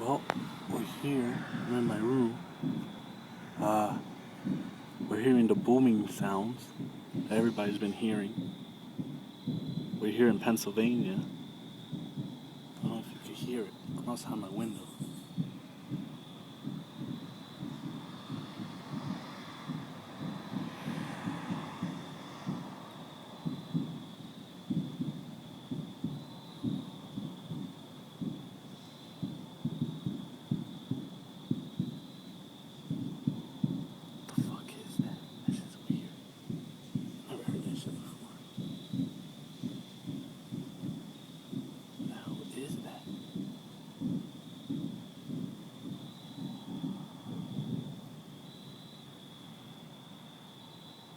Well, we're here. I'm in my room. Uh, we're hearing the booming sounds that everybody's been hearing. We're here in Pennsylvania. I don't know if you can hear it. I'm outside my window. What the fuck is that? This is weird. Never heard that shit before. What the hell is that?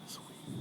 That's weird.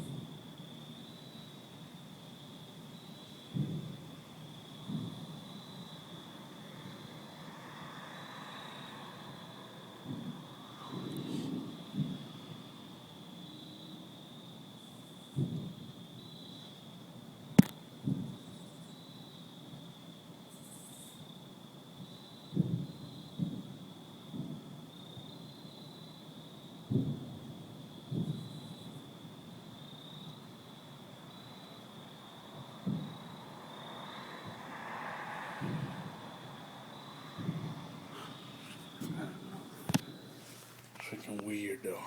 I don't know. Freaking weird though.